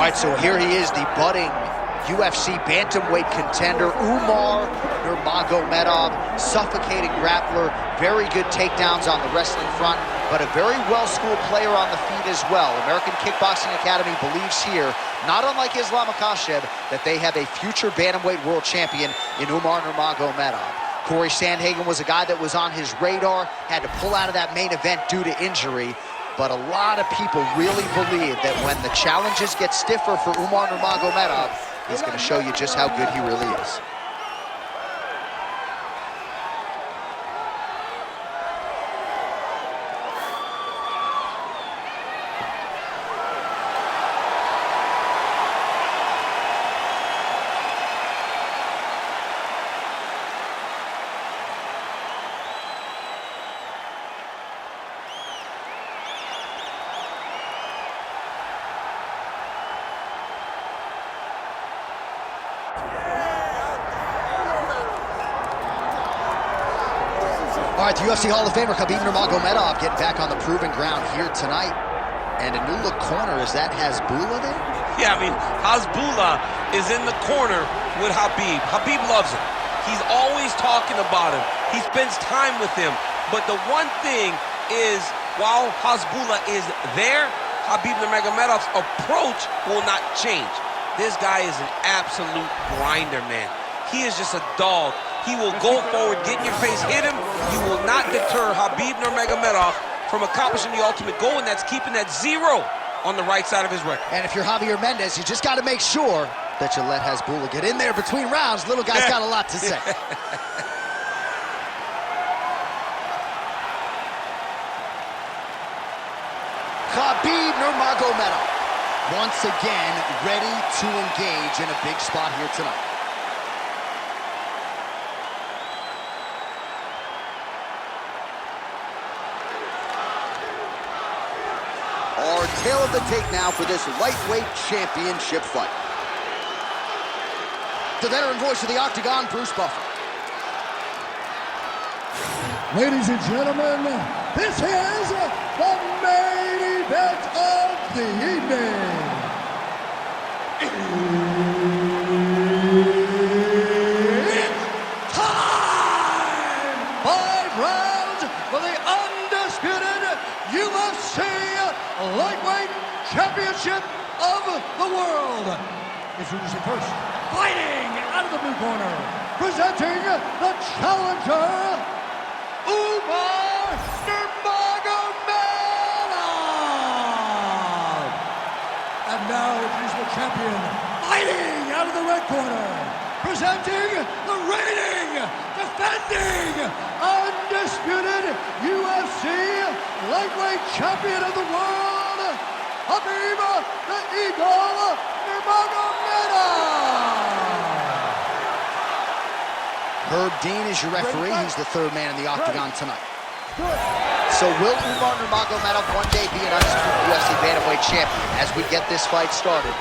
right, so here he is, the budding UFC bantamweight contender, Umar Nurmagomedov, suffocating grappler, very good takedowns on the wrestling front, but a very well-schooled player on the feet as well. American Kickboxing Academy believes here, not unlike Islam Makhachev, that they have a future bantamweight world champion in Umar Nurmagomedov. Corey Sandhagen was a guy that was on his radar, had to pull out of that main event due to injury. But a lot of people really believe that when the challenges get stiffer for Umar Nurmagomedov, he's going to show you just how good he really is. All right, the UFC Hall of Famer Khabib Nurmagomedov getting back on the proving ground here tonight. And a new look corner, is that Hasbulla there? Yeah, I mean, Hasbulla is in the corner with Khabib. Khabib loves him. He's always talking about him. He spends time with him. But the one thing is, while Hasbulla is there, Khabib Nurmagomedov's approach will not change. This guy is an absolute grinder, man. He is just a dog. He will go forward, get in your face, hit him. You will not deter Khabib Nurmagomedov from accomplishing the ultimate goal, and that's keeping that 0 on the right side of his record. And if you're Javier Mendez, you just got to make sure that you let Hasbulla get in there between rounds. Little guy's got a lot to say. Khabib Nurmagomedov, once again, ready to engage in a big spot here tonight. Our tail of the tape now for this lightweight championship fight. The veteran voice of the Octagon, Bruce Buffer. Ladies and gentlemen, this is the main event of the evening. It's time! 5 rounds for the undisputed UFC Lightweight Championship of the world. Introducing first, fighting out of the blue corner, presenting the challenger, Umar Nurmagomedov. And now introducing the champion, fighting out of the red corner, presenting the reigning, defending, undisputed UFC Lightweight Champion of the world, Khabib the Eagle Nurmagomedov. Herb Dean is your referee. He's the third man in the octagon tonight. So will Umar Nurmagomedov one day be an undisputed UFC bantamweight champion? As we get this fight started,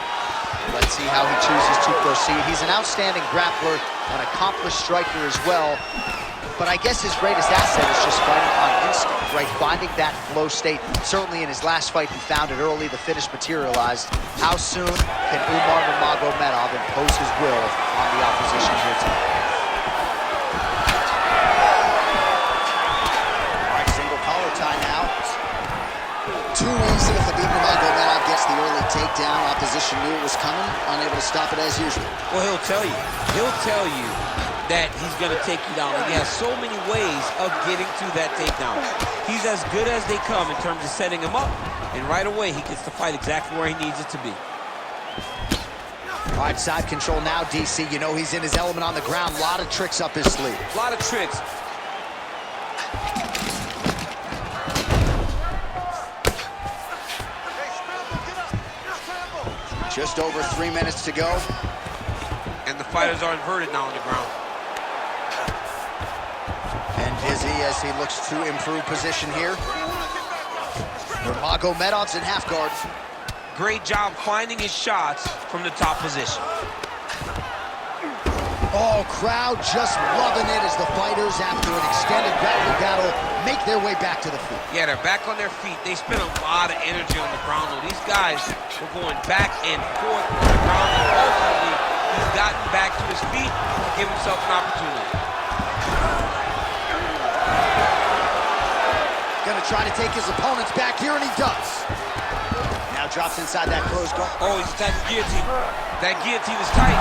let's see how he chooses to proceed. He's an outstanding grappler, an accomplished striker as well. But I guess his greatest asset is just fighting on instinct, right? Finding that flow state. Certainly in his last fight, he found it early. The finish materialized. How soon can Umar Nurmagomedov impose his will on the opposition here tonight? All right, single collar tie now. Too easy. Khabib Nurmagomedov gets the early takedown. Opposition knew it was coming, unable to stop it as usual. Well, he'll tell you that he's going to take you down. And he has so many ways of getting to that takedown. He's as good as they come in terms of setting him up. And right away, he gets to fight exactly where he needs it to be. All right, side control now, DC. You know he's in his element on the ground. A lot of tricks up his sleeve. A lot of tricks. Just over 3 minutes to go. And the fighters are inverted now on the ground. And dizzy as he looks to improve position here. Nurmagomedov's in half guard. Great job finding his shots from the top position. Oh, Oh, crowd just loving it as the fighters, after an extended grappling battle, make their way back to the feet. Yeah, they're back on their feet. They spent a lot of energy on the ground, though. These guys were going back and forth on the ground, and ultimately, he's gotten back to his feet to give himself an opportunity. Gonna try to take his opponents back here, and he does. Now drops inside that closed guard. Oh, he's attacking guillotine. That guillotine is tight.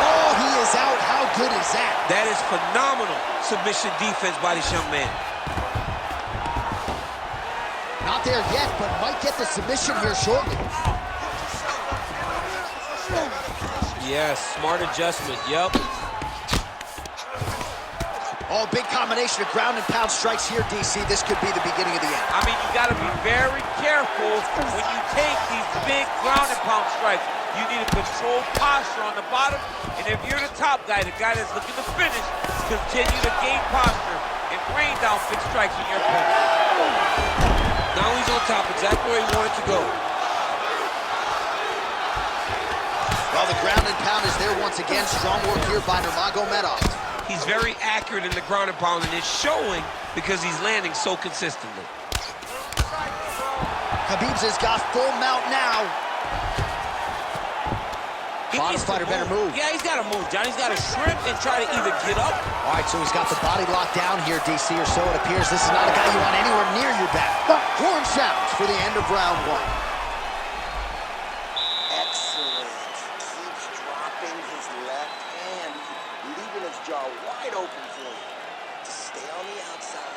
Oh, he is out. How good is that? That is phenomenal submission defense by this young man. Not there yet, but might get the submission here shortly. Yes, smart adjustment, yep. Oh, big combination of ground and pound strikes here, DC. This could be the beginning of the end. I mean, you got to be very careful when you take these big ground and pound strikes. You need a controlled posture on the bottom, and if you're the top guy, the guy that's looking to finish, continue to gain posture and rain down big strikes on your opponent. Now he's on top, exactly where he wanted to go. Well, the ground and pound is there once again. Strong work here by Nurmagomedov. He's very accurate in the ground and pound, and it's showing because he's landing so consistently. Khabib's has got full mount now. Bottom fighter better move. Yeah, he's got to move, John. He's got to shrimp and try to either get up. All right, so he's got the body locked down here, DC, or so it appears. This is not a guy you want anywhere near your back. Horn sounds for the end of round one. Excellent. Keeps dropping his left hand, leaving his jaw wide open for you. Just stay on the outside,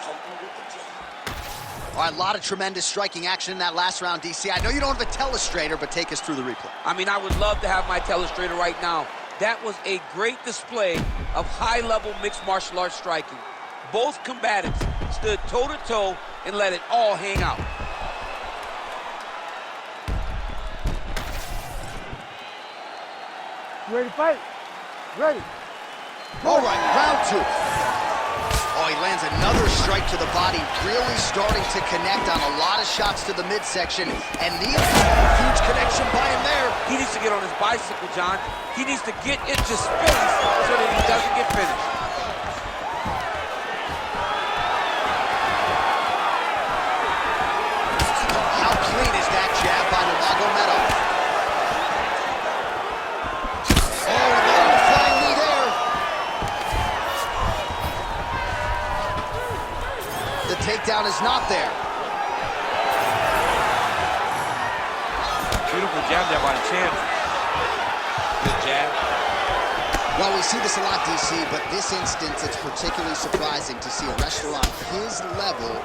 pump him with the jab. All right, a lot of tremendous striking action in that last round, DC. I know you don't have a telestrator, but take us through the replay. I mean, I would love to have my telestrator right now. That was a great display of high-level mixed martial arts striking. Both combatants stood toe-to-toe and let it all hang out. You ready to fight? Ready. All right, round two. Oh, he lands another strike to the body, really starting to connect on a lot of shots to the midsection, and needs a huge connection by him there. He needs to get on his bicycle, John. He needs to get into space so that he doesn't get finished. How clean is that jab by Nurmagomedov? Oh, the flying knee there. The takedown is not there. Beautiful jab there by the champ. Good jab. Well, we see this a lot, DC, but this instance, it's particularly surprising to see a wrestler on his level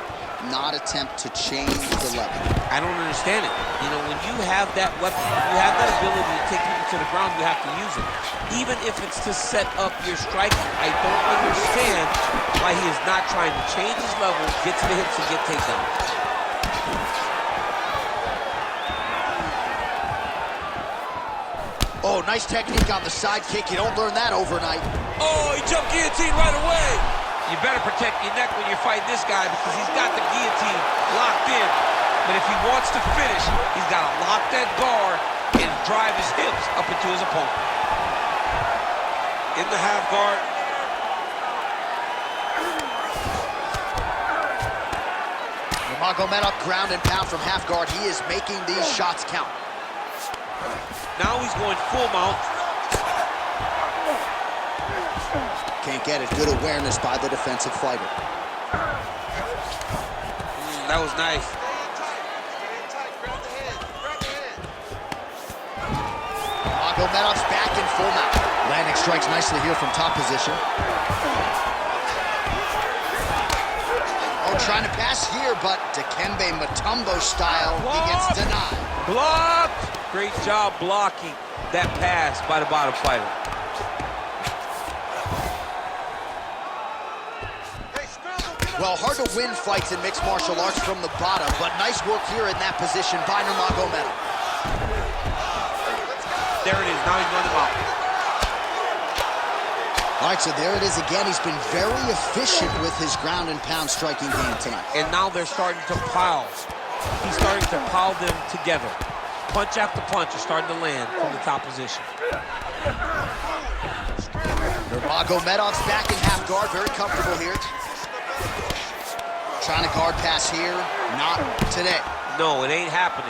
not attempt to change the level. I don't understand it. You know, when you have that weapon, you have that ability to take people to the ground, you have to use it. Even if it's to set up your striking, I don't understand why he is not trying to change his level, get to the hips, and get takedowns. Oh, nice technique on the side kick. You don't learn that overnight. Oh, he jumped guillotine right away. You better protect your neck when you're fighting this guy because he's got the guillotine locked in. But if he wants to finish, he's got to lock that guard and drive his hips up into his opponent. In the half guard. Nurmagomedov ground and pound from half guard. He is making these shots count. Now he's going full mount. Can't get it. Good awareness by the defensive fighter. That was nice. Nurmagomedov's back in full mount. Landing strikes nicely here from top position. Oh, trying to pass here, but Dikembe Mutombo style, he gets denied. Blocked! Great job blocking that pass by the bottom fighter. Well, hard to win fights in mixed martial arts from the bottom, but nice work here in that position by Nurmagomedov. There it is, now he's running out. All right, so there it is again. He's been very efficient with his ground and pound striking game tonight. And now they're starting to pile. He's starting to pile them together. Punch after punch is starting to land from the top position. Nurmagomedov's back in half guard, very comfortable here. Trying to guard pass here, not today. No, it ain't happening.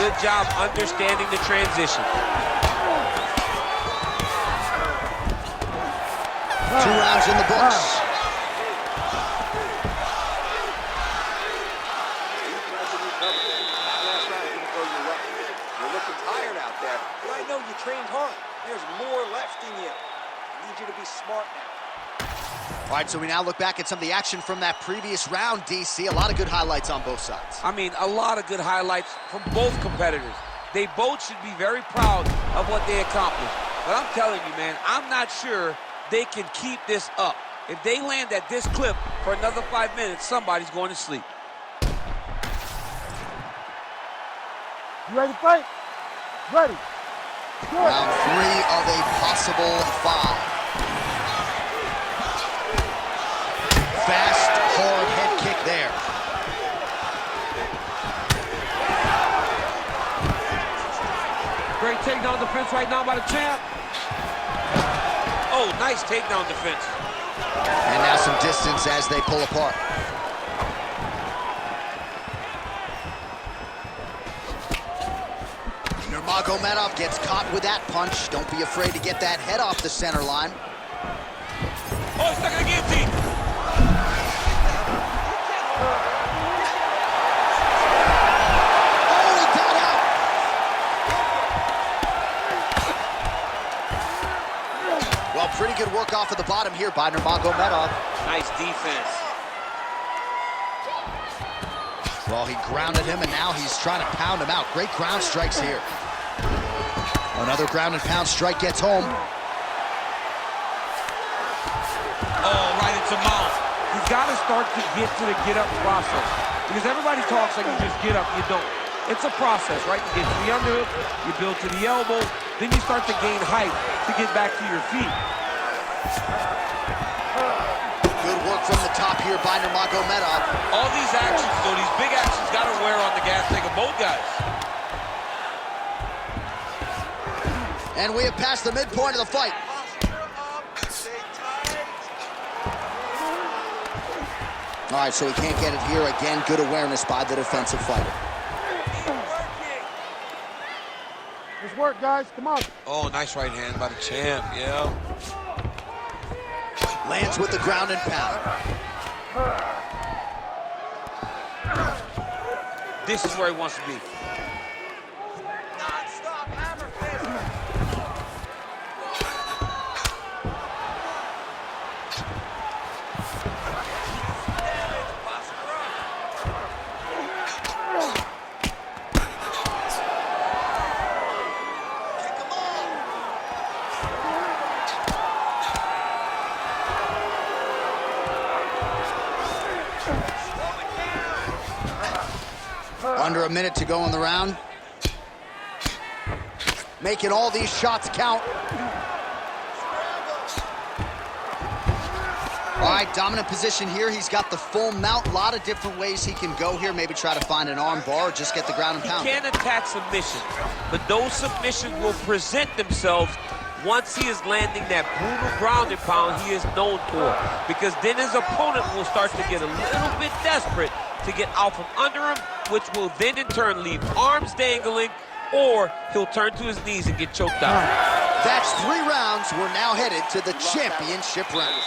Good job understanding the transition. 2 rounds in the books. You're looking tired out there, but I know you trained hard. There's more left in you. I need you to be smart now. All right, so we now look back at some of the action from that previous round, DC. A lot of good highlights on both sides. I mean, a lot of good highlights from both competitors. They both should be very proud of what they accomplished. But I'm telling you, man, I'm not sure they can keep this up. If they land at this clip for another 5 minutes, somebody's going to sleep. You ready to fight? Ready. Good. Round 3 of a possible 5. Fast, hard head kick there. Great takedown defense right now by the champ. Oh, nice takedown defense. And now some distance as they pull apart. Nurmagomedov gets caught with that punch. Don't be afraid to get that head off the center line. Oh, he's stuck in the guillotine. Oh, he got out. Well, pretty good work off of the bottom here by Nurmagomedov. Nice defense. Well, he grounded him, and now he's trying to pound him out. Great ground strikes here. Another ground and pound strike gets home. Oh, right into mouth. He's got to start to get to the get-up process. Because everybody talks like you just get up, you don't. It's a process, right? You get to the underhook, you build to the elbow, then you start to gain height to get back to your feet. Good work from the top here by Nurmagomedov. All these actions, though, these big actions got to wear on the gas tank of both guys. And we have passed the midpoint of the fight. All right, so he can't get it here. Again, good awareness by the defensive fighter. Let's work, guys. Come on. Oh, nice right hand by the champ, yeah. Lands with the ground and pound. This is where he wants to be. Non-stop hammer fist. Under a minute to go in the round. Making all these shots count. All right, dominant position here. He's got the full mount. A lot of different ways he can go here. Maybe try to find an arm bar or just get the ground and pound. He can attack submissions, but those submissions will present themselves once he is landing that brutal ground and pound he is known for. Because then his opponent will start to get a little bit desperate to get out from under him, which will then in turn leave arms dangling, or he'll turn to his knees and get choked out. That's 3 rounds. We're now headed to the championship rounds.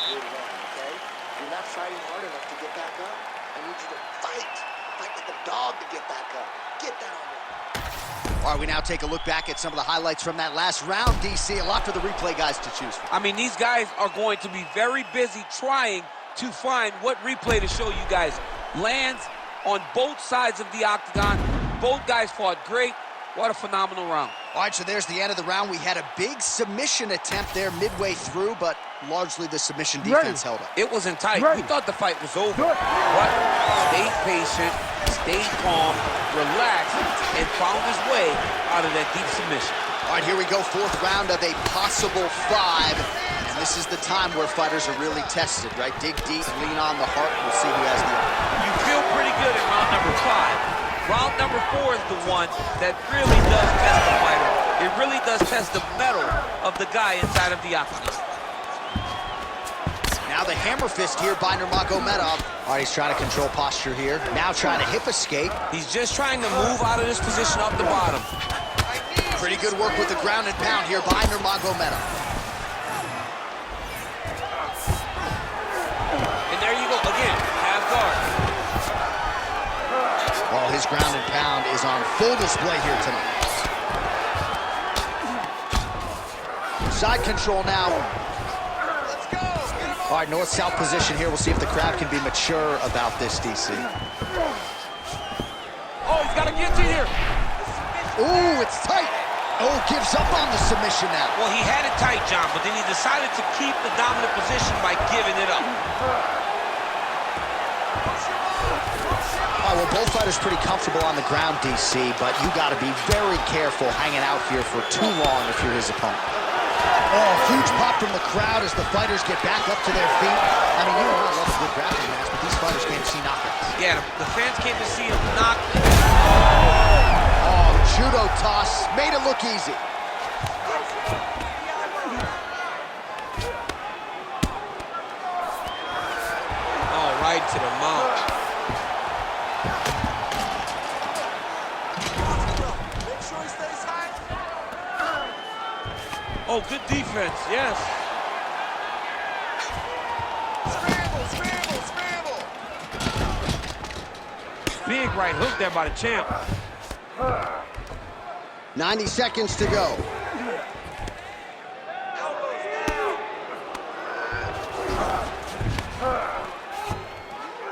You're not fighting hard enough to get back up. I need you to fight. Fight like a dog to get back up. Get that on me. All right, we now take a look back at some of the highlights from that last round, DC. A lot for the replay guys to choose from. I mean, these guys are going to be very busy trying to find what replay to show you guys. Lands on both sides of the octagon. Both guys fought great. What a phenomenal round. All right, so there's the end of the round. We had a big submission attempt there midway through, but largely the submission defense held up. It wasn't tight. We thought the fight was over. Good. But stayed patient, stayed calm, relaxed, and found his way out of that deep submission. All right, here we go, 4th round of a possible 5. And this is the time where fighters are really tested, right? Dig deep, lean on the heart. We'll see who has the upper. You feel pretty good in round number 5. Round number 4 is the one that really does test the fighter. It really does test the mettle of the guy inside of the octagon. Now the hammer fist here by Nurmagomedov. All right, he's trying to control posture here. Now trying to hip escape. He's just trying to move out of this position up the bottom. Pretty good work with the ground and pound here by Nurmagomedov. And there you go, again, half guard. Well, his ground and pound is on full display here tonight. Side control now. Let's go. All right, north-south position here. We'll see if the crowd can be mature about this, DC. Oh, he's got to get you here. Ooh, it's tight. Oh, gives up on the submission now. Well, he had it tight, John, but then he decided to keep the dominant position by giving it up. Oh, well, both fighters pretty comfortable on the ground, DC, but you got to be very careful hanging out here for too long if you're his opponent. Oh, huge pop from the crowd as the fighters get back up to their feet. I mean, you know I love a good grappling match, but these fighters came to see knockouts. Yeah, the fans came to see him knock. Oh, judo toss. Made it look easy. Oh, right to the mouth. Make sure he stays high. Oh, good defense, yes. Scramble. Big right hook there by the champ. 90 seconds to go.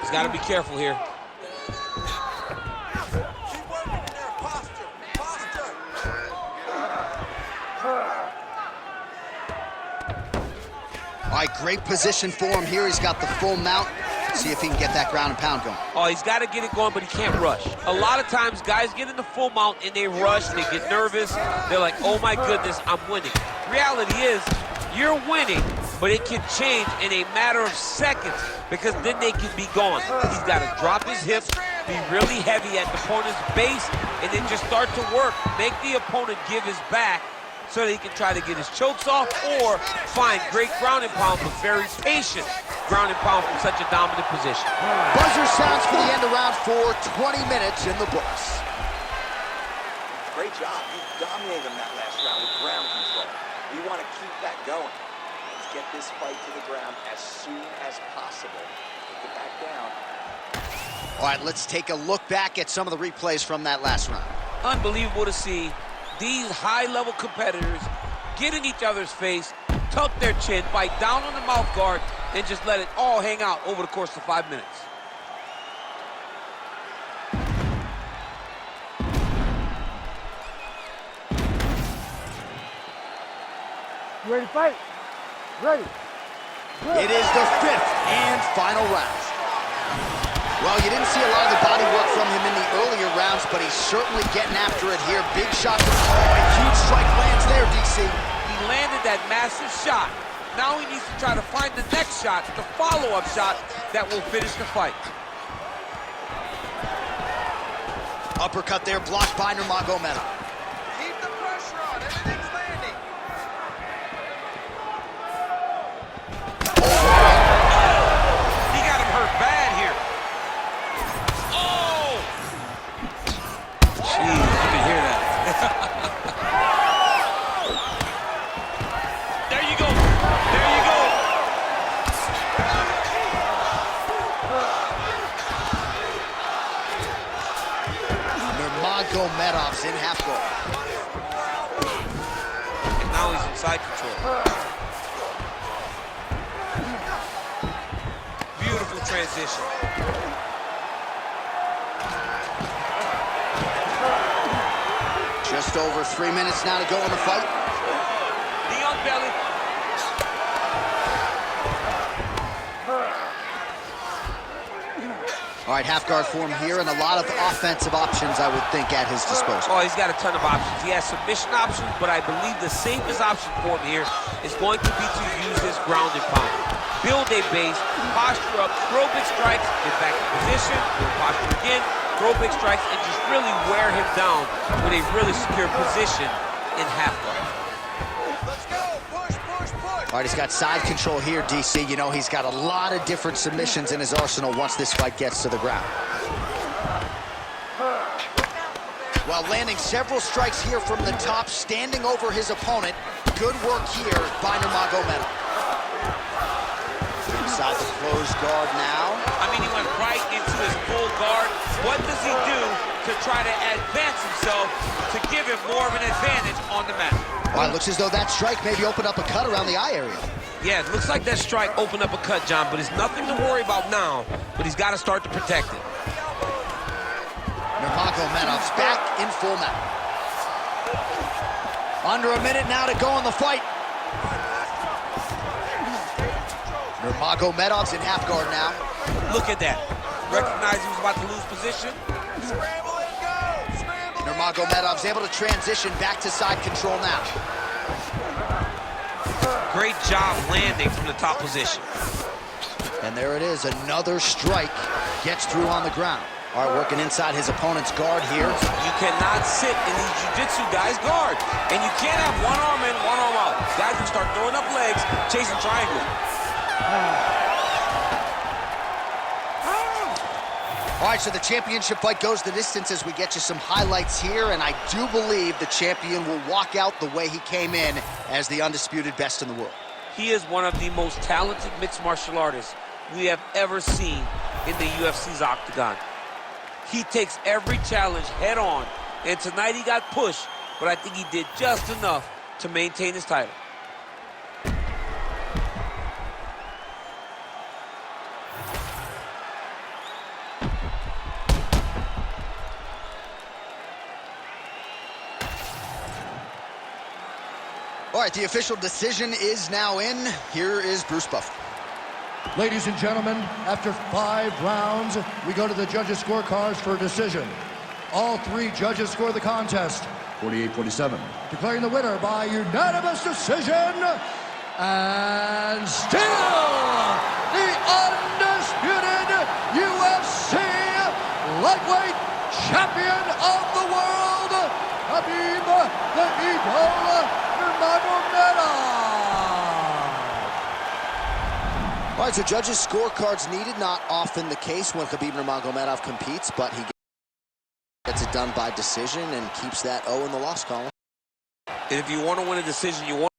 He's got to be careful here. Keep working in there. Posture. All right, great position for him here. He's got the full mount. See if he can get that ground and pound going. Oh, he's got to get it going, but he can't rush. A lot of times, guys get in the full mount and they rush, they get nervous. They're like, oh my goodness, I'm winning. Reality is, you're winning, but it can change in a matter of seconds because then they can be gone. He's got to drop his hips, be really heavy at the opponent's base, and then just start to work. Make the opponent give his back so that he can try to get his chokes off or find great ground and pound, but very patient ground and pound from such a dominant position. Buzzer sounds for the end of round 4, 20 minutes in the books. Great job. You dominated him that last round with ground control. We want to keep that going. Let's get this fight to the ground as soon as possible. Take it back down. All right, let's take a look back at some of the replays from that last round. Unbelievable to see these high-level competitors get in each other's face, tuck their chin, bite down on the mouth guard, and just let it all hang out over the course of 5 minutes. You ready to fight? Ready. It is the 5th and final round. Well, you didn't see a lot of the body work from him in the earlier rounds, but he's certainly getting after it here. Big shot. Oh, a huge strike lands there, DC. He landed that massive shot. Now he needs to try to find the next shot, the follow-up shot that will finish the fight. Uppercut there, blocked by Nurmagomedov. Keep the pressure on. Everything's landing. He got him hurt bad here. Oh! Jeez, you can hear that. There you go. There you go. Nurmagomedov's in half guard. And now he's in side control. Beautiful transition. Just over 3 minutes now to go in the fight. The young belly. All right, half guard form here, and a lot of offensive options, I would think, at his disposal. Oh, he's got a ton of options. He has submission options, but I believe the safest option for him here is going to be to use his ground and pound. Build a base, posture up, throw big strikes, get back in position, build posture again, throw big strikes, and just really wear him down with a really secure position in half guard. Let's go. Push, push, push. All right, he's got side control here, DC. You know, he's got a lot of different submissions in his arsenal once this fight gets to the ground. While landing several strikes here from the top, standing over his opponent. Good work here by Nurmagomedov. Inside the closed guard now. I mean, he went right into his full guard. What does he do to try to advance himself to give him more of an advantage on the mat? Well, it looks as though that strike maybe opened up a cut around the eye area. Yeah, it looks like that strike opened up a cut, John, but it's nothing to worry about now, but he's got to start to protect it. Nurmagomedov's back in full mount. Under a minute now to go in the fight. Nurmagomedov's in half guard now. Look at that. Recognized he was about to lose position. Nurmagomedov's able to transition back to side control now. Great job landing from the top position. And there it is, another strike gets through on the ground. All right, working inside his opponent's guard here. You cannot sit in these jiu-jitsu guys' guard. And you can't have one arm in, one arm out. Guys can start throwing up legs, chasing triangles. All right, so the championship fight goes the distance as we get you some highlights here, and I do believe the champion will walk out the way he came in as the undisputed best in the world. He is one of the most talented mixed martial artists we have ever seen in the UFC's octagon. He takes every challenge head on, and tonight he got pushed, but I think he did just enough to maintain his title. All right, the official decision is now in. Here is Bruce Buffer. Ladies and gentlemen, after 5 rounds, we go to the judges' scorecards for a decision. All 3 judges score the contest. 48-47. Declaring the winner by unanimous decision, and still the undisputed UFC lightweight champion of the world, Khabib the Eagle Nurmagomedov. All right, so judges' scorecards needed. Not often the case when Khabib Nurmagomedov competes, but he gets it done by decision and keeps that O in the loss column. And if you want to win a decision, you want